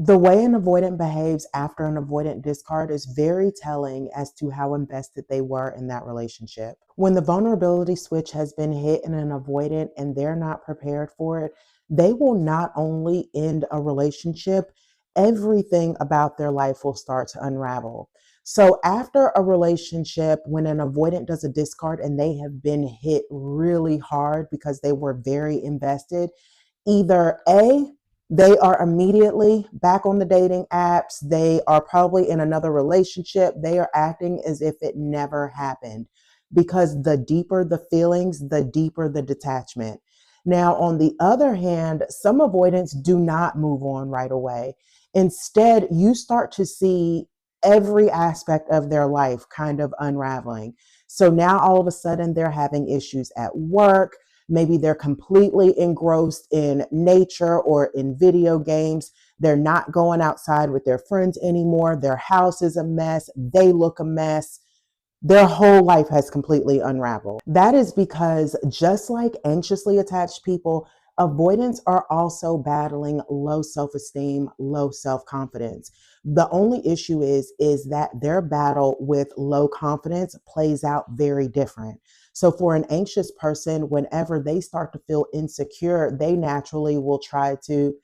The way an avoidant behaves after an avoidant discard is very telling as to how invested they were in that relationship. When the vulnerability switch has been hit in an avoidant and they're not prepared for it, they will not only end a relationship, everything about their life will start to unravel. So, after a relationship, when an avoidant does a discard and they have been hit really hard because they were very invested, either A, they are immediately back on the dating apps. They are probably in another relationship. They are acting as if it never happened because the deeper the feelings, the deeper the detachment. Now, on the other hand, some avoidants do not move on right away. Instead, you start to see every aspect of their life kind of unraveling. So now all of a sudden they're having issues at work. Maybe they're completely engrossed in nature or in video games. They're not going outside with their friends anymore. Their house is a mess. They look a mess. Their whole life has completely unraveled. That is because, just like anxiously attached people, avoidants are also battling low self-esteem, low self-confidence. The only issue is that their battle with low confidence plays out very different. So for an anxious person, whenever they start to feel insecure, they naturally will try to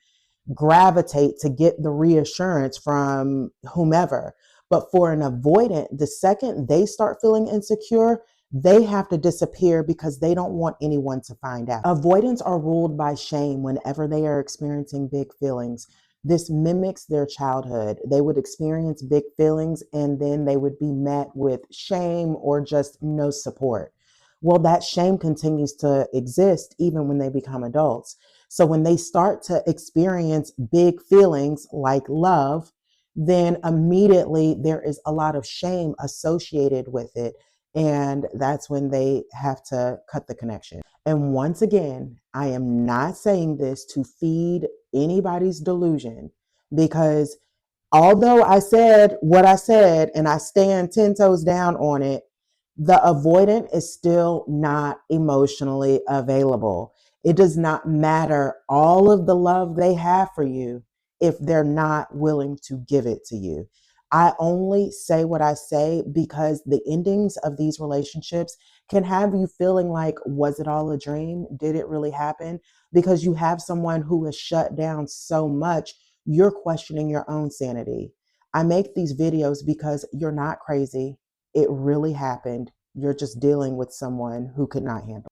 gravitate to get the reassurance from whomever. But for an avoidant, the second they start feeling insecure, they have to disappear because they don't want anyone to find out. Avoidants are ruled by shame whenever they are experiencing big feelings. This mimics their childhood. They would experience big feelings and then they would be met with shame or just no support. Well, that shame continues to exist even when they become adults. So when they start to experience big feelings like love, then immediately there is a lot of shame associated with it. And that's when they have to cut the connection. And once again, I am not saying this to feed anybody's delusion because although I said what I said and I stand 10 toes down on it, the avoidant is still not emotionally available. It does not matter all of the love they have for you if they're not willing to give it to you. I only say what I say because the endings of these relationships can have you feeling like, was it all a dream? Did it really happen? Because you have someone who is shut down so much, you're questioning your own sanity. I make these videos because you're not crazy. It really happened. You're just dealing with someone who could not handle it.